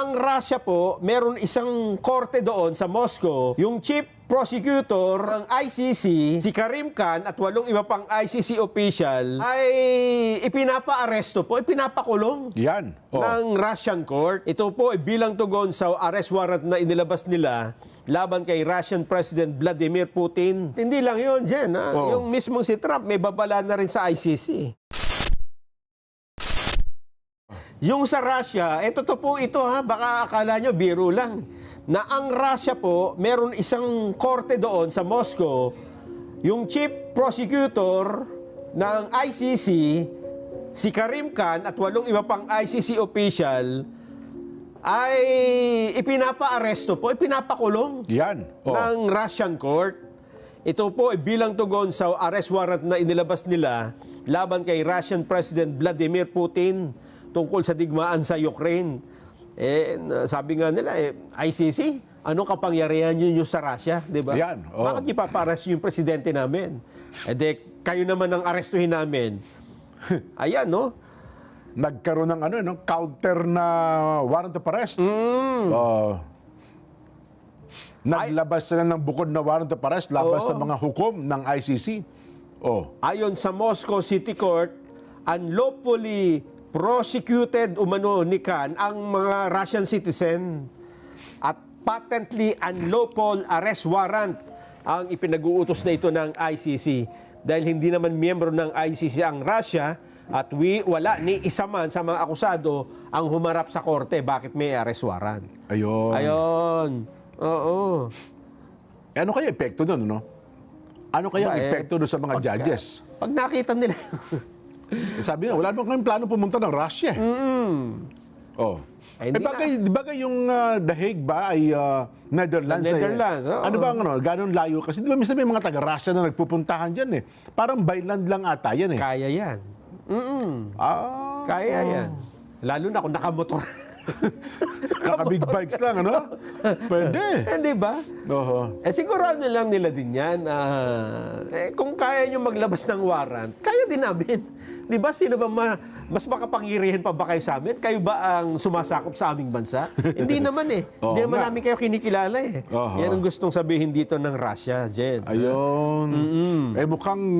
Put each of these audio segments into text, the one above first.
ang Russia po, meron isang korte doon sa Moscow, yung chief prosecutor ng ICC, si Karim Khan at 8 iba pang ICC official ay ipinapa-aresto po, ipinapakulong Yan. ng Russian court. Ito po ay bilang tugon sa arrest warrant na inilabas nila laban kay Russian President Vladimir Putin. Hindi lang yun, Jen. Yung mismong si Trump may babala na rin sa ICC. Yung sa Russia, ito po ito baka akala nyo biro lang. Na ang Russia po, meron isang korte doon sa Moscow, yung chief prosecutor ng ICC, si Karim Khan at 8 iba pang ICC official ay ipinapa-aresto po, ipinapakulong Yan. ng Russian court. Ito po ay bilang tugon sa arrest warrant na inilabas nila laban kay Russian President Vladimir Putin tungkol sa digmaan sa Ukraine. Sabi nga nila, ICC, ano kapangyarihan nyo sa Russia, di ba? Yan. Bakit ipaparas yung presidente namin? Kayo naman ang arestuhin namin. Ayan, no? Nagkaroon ng counter na warrant of arrest. Naglabas sila ng bukod na warrant of arrest labas sa mga hukom ng ICC. Ayon sa Moscow City Court, unlawfully prosecuted umano ni Khan ang mga Russian citizen at patently unlawful arrest warrant ang ipinag-uutos na ito ng ICC. Dahil hindi naman miyembro ng ICC ang Russia at wala ni isa man sa mga akusado ang humarap sa korte. Bakit may arrest warrant? Ayun. Oo. Ano kaya epekto doon, no? Ano kaya epekto doon sa mga judges? Pag nakita nila... Sabi nga, wala naman kami plano pumunta ng Russia. Bagay yung The Hague ba ay Netherlands? Netherlands, Ano ba gano'n layo? Kasi di ba minsan may mga taga-Russia na nagpupuntahan dyan eh. Parang by land lang ata yan eh. Kaya yan. Kaya yan. Lalo na kung nakamotor. Naka-big bikes lang, ano? Pwede. Di ba? Siguro lang nila din yan. Kung kaya nyo maglabas ng warrant, kaya din namin. Di ba? Sino ba mas makapangyarihan pa ba kayo sa amin? Kayo ba ang sumasakop sa aming bansa? Hindi naman eh. Hindi naman namin kayo kinikilala eh. Yan ang gustong sabihin dito ng Russia, Jen. Ayun. Mukhang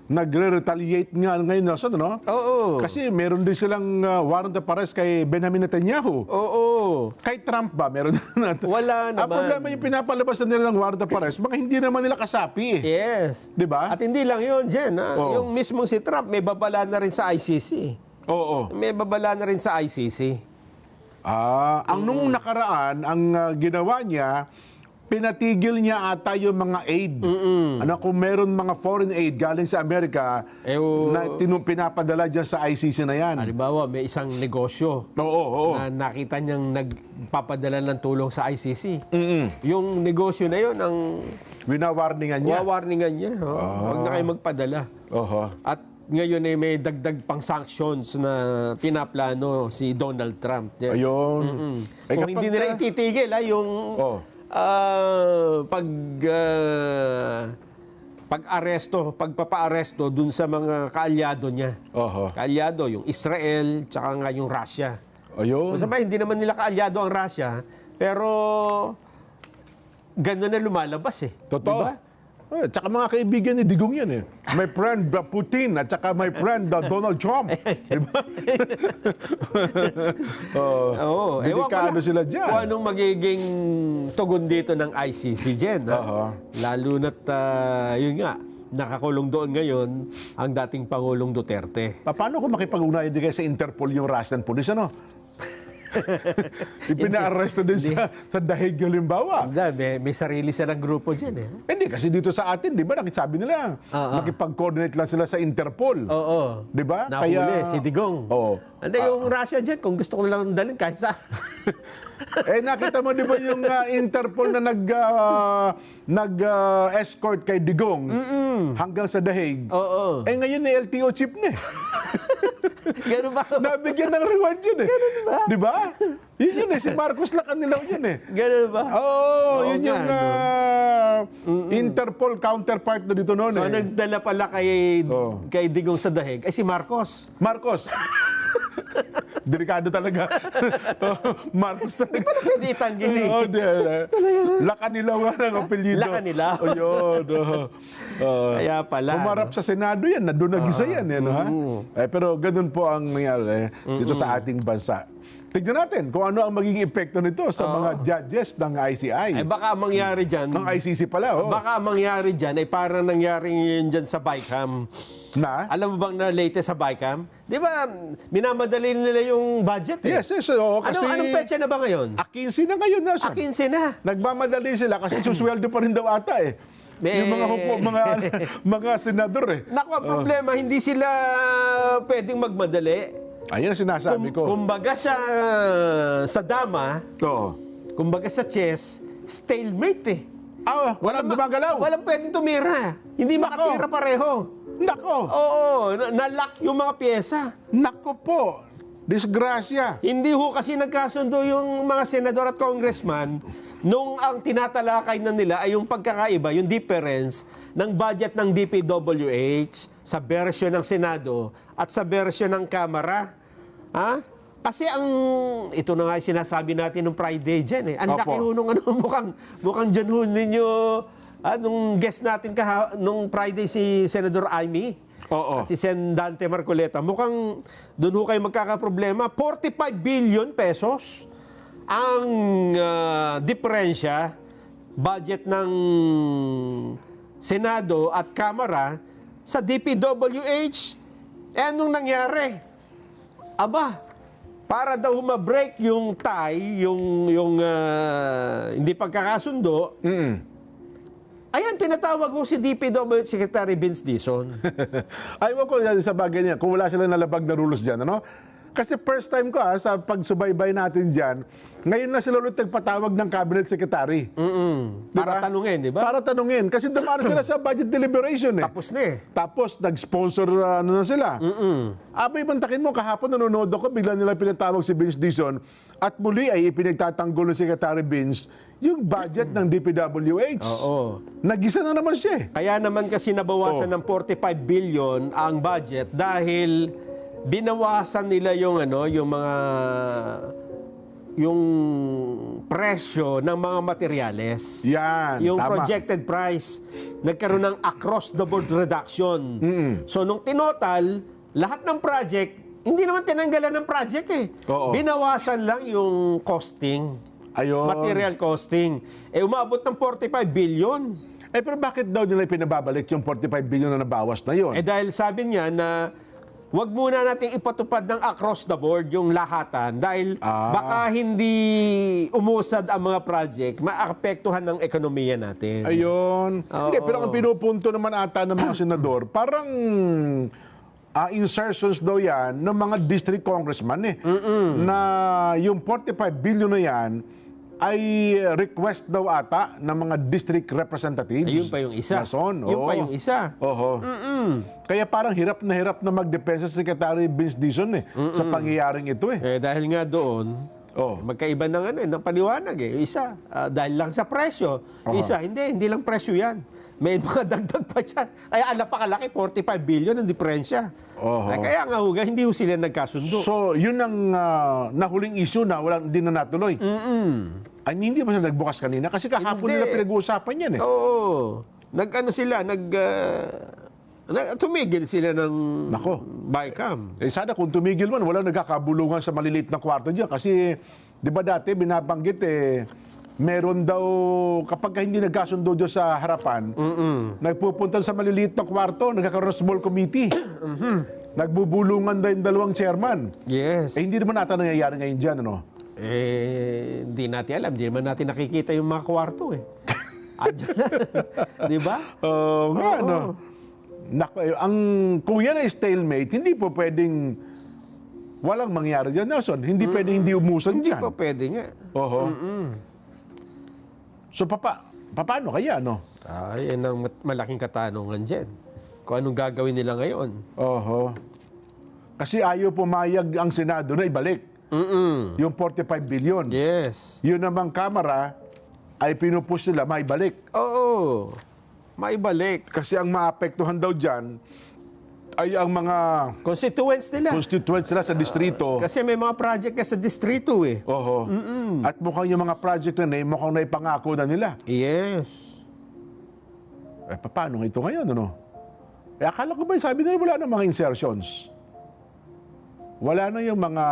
nagre-retaliate nga ngayon, no? Oo. Kasi meron din silang warrant of arrest kay Benjamin Netanyahu. Oo. Kay Trump ba? Meron na. Wala naman. Ang problema yung pinapalabas na nila ng warrant of arrest, mga hindi naman nila kasapi eh. Yes. Di ba? At hindi lang yun, Jen. Yung mismong si Trump, may babala na rin sa ICC. May babala na rin sa ICC. Ang nung nakaraan, ang ginawa niya, pinatigil niya ata yung mga aid. Kung meron mga foreign aid galing sa Amerika, na pinapadala dyan sa ICC na yan. Halimbawa, may isang negosyo na nakita niyang nagpapadala ng tulong sa ICC. Yung negosyo na yun, ang winawarningan niya. Wawarningan niya. Huwag na kayo magpadala. At ngayon ay may dagdag pang sanctions na pinaplano si Donald Trump. Ayun. Kung hindi nila ititigil, yung pagpapa-aresto dun sa mga kaalyado niya. Kaalyado, yung Israel, tsaka nga yung Russia. Sabay, hindi naman nila kaalyado ang Russia, pero gano'n na lumalabas eh. Totoo. Diba? Tsaka mga kaibigan ni Digong yan eh. My friend Putin at tsaka my friend Donald Trump. Diba? Delikado sila dyan. Kung anong magiging tugon dito ng ICC, Jen. Lalo na't, yun nga, nakakulong doon ngayon ang dating Pangulong Duterte. Paano kung makipag-ugnayan din kayo sa Interpol yung Russian police, ano? Ipina-arresto din sa The Hague, halimbawa. May sarili silang grupo dyan eh. Hindi, kasi dito sa atin, di ba, sabi nila, nakipag-coordinate lang sila sa Interpol. Di ba? Nahuli si Digong. Hindi, yung Russia dyan, kung gusto ko lang dalhin, kahit sa... Nakita mo, di ba, yung Interpol na nag-escort kay Digong hanggang sa The Hague? Ngayon na LTO chief na eh. Ganun ba? Nabigyan ng reward yun eh. Ganun ba? Di ba? Yun eh, si Marcos lang kanilaw yun eh. Ganun ba? Yun yung Interpol counterpart na dito noon So, nagdala pala kay Digong sa The Hague ay si Marcos. Marcos. Delikado talaga. Marcos talaga. Pwede itanggin eh. Oo, Lakanilaw nga ng apelyido. Lakanilaw. O yun. Kaya pala. Pumarap sa Senado yan, nandun nag-isa yan. Ha? Pero ganun po ang nangyari dito sa ating bansa. Tignan natin kung ano ang magiging epekto nito sa mga judges ng ICI. Ay baka ang mangyari dyan, Ng ICC pala. baka ang mangyari dyan ay parang nangyari yun dyan sa BICAM. Na? Alam mo bang na latest sa BICAM? Di ba, minamadali nila yung budget eh. Yes, yes. Oo, kasi Anong petsa na ba ngayon? 15 na ngayon, Nelson. 15 na. Nagmamadali sila kasi susweldo pa rin daw ata eh. Yung mga senador eh. Naku, ang problema, hindi sila pwedeng magmadali. Ayun ang sinasabi ko. Kumbaga sa dama, Oo. kumbaga sa chess, stalemate eh. Walang gumagalaw. Walang pwedeng tumira. Hindi makatira pareho. Nako. Oo, nalock yung mga pyesa. Nako po. Disgrasya. Hindi ho kasi nagkasundo yung mga senador at congressman nung ang tinatalakay na nila ay yung pagkakaiba, yung difference ng budget ng DPWH sa version ng Senado at sa version ng Kamara. Ha? Kasi ito na nga yung sinasabi natin nung Friday dyan eh. Ang laki ho nung mukhang dyan ho ninyo, nung guest natin nung Friday si Senador Amy. Oo. At si Sen Dante Marcoleta. Mukhang doon ho kayo magkakaproblema. 45 billion pesos ang diferensya budget ng Senado at Kamara sa DPWH. Anong nangyari? Aba, para daw ma-break yung tie, yung hindi pagkakasundo, ayan, pinatawag ko si DPWH Secretary Vince Dizon. Ayaw ko yan sa bagay niya, kung wala silang nalabag na rules dyan, ano? Kasi first time ko sa pagsubaybay natin dyan, ngayon na sila ulit nagpatawag ng cabinet secretary. Para tanungin, di ba? Para tanungin. Kasi dumaan sila sa budget deliberation eh. Tapos na eh. Tapos nag-sponsor na sila. Abay, bantakin mo, kahapon nanonood ako, bigla nila pinatawag si Vince Dizon at muli ay ipinagtatanggol ng Secretary Vince yung budget ng DPWH. Oo. Nag-isa na naman siya eh. Kaya naman kasi nabawasan ng 45 billion ang budget dahil binawasan nila yung yung presyo ng mga materyales. Yan, Yung tama. projected price, nagkaroon ng across-the-board reduction. So, nung tinotal, lahat ng project, hindi naman tinanggalan ng project eh. Oo. Binawasan lang yung costing. Ayun. Material costing. Umabot ng 45 billion. Pero bakit daw nila pinababalik yung 45 billion na nabawas na yun? Dahil sabi niya na wag muna nating ipatupad ng across the board yung lahatan dahil baka hindi umusad ang mga project, maapektuhan ng ekonomiya natin. Ayun. Hindi, pero ang pinupunto naman ata ng mga senador, parang insertions daw yan ng mga district congressman eh. Na yung 45 billion na yan ay request daw ata ng mga district representatives. Ayun pa yung isa. Nason, Yun pa yung isa. Oho. Kaya parang hirap na magdepensa si Secretary Vince Dizon sa pangyayaring ito eh. Dahil nga doon, magkaiba ng paliwanag eh. Isa, dahil lang sa presyo. Isa, hindi lang presyo yan. May mga dagdag pa dyan. Kaya napakalaki, 45 billion ang diferensya. Kaya nga huga, hindi ho sila nagkasundo. So, yun ang nahuling issue na hindi na natuloy. Ay, hindi ba sila nagbukas kanina? Kasi kahapon nila pinag-uusapan yan eh. Oo. Tumigil sila ng BICAM. Sana kung tumigil man, walang nagkakabulungan sa maliliit na kwarto dyan. Kasi, di ba dati, binabanggit meron daw, kapag hindi nagkasundo dyan sa harapan, nagpupunta sa maliliit na kwarto, nagkakaroon ng small committee. Nagbubulungan din dalawang chairman. Yes. Hindi naman nata nangyayari ngayon dyan, ano? Hindi natin alam. Hindi naman natin nakikita yung mga kwarto eh. Di ba? Ano? Kung yan ay stalemate, hindi po pwedeng walang mangyari dyan, Nelson. Hindi pwedeng hindi umusan dyan. Hindi pa pwede nga. So, paano kaya, no? Yan ang malaking katanungan dyan. Kung anong gagawin nila ngayon. Kasi ayaw pumayag ang Senado na ibalik yung 45 billion. Yes. Yun namang Kamara ay pinupush nila maibalik. Oo. Maibalik. Kasi ang maapektuhan daw dyan ay ang mga constituents nila. constituents nila sa distrito. Kasi may mga project ka sa distrito eh. Oho. At mukhang yung mga project na mukhang naipangako na nila. Yes. Paano ito ngayon, ano? Akala ko ba, sabi nila wala na mga insertions. Wala na yung mga,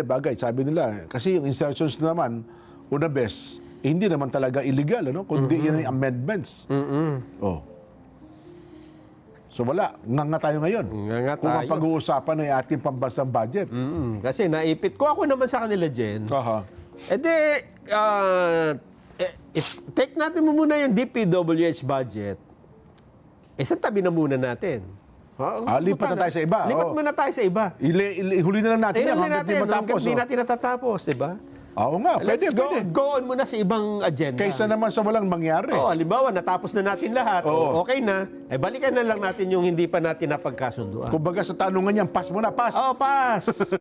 bagay, sabi nila. Kasi yung insertions naman, una best, hindi naman talaga illegal, ano? Kundi yun yung amendments. Oh. So wala, nga tayo ngayon. Nga Kung ang tayo. pag-uusapan ay ating pambansang budget. Kasi naipit ko ako naman sa kanila, Jen. Aha. Take natin mo muna yung DPWH budget. Sa tabi na muna natin. Lipat na tayo sa iba. Lipat muna tayo sa iba. Ihuli na lang natin yan Huli hanggang natin, di matapos. hanggang di natin natatapos, di ba? Oo nga, Let's pwede, go, pwede. go on muna sa ibang agenda. Kaysa naman sa walang mangyari. Halimbawa, natapos na natin lahat. Oo. Okay na. Balikan na lang natin yung hindi pa natin napagkasunduan. Kumbaga sa tanungan niyan, pass mo na, pass. Pass.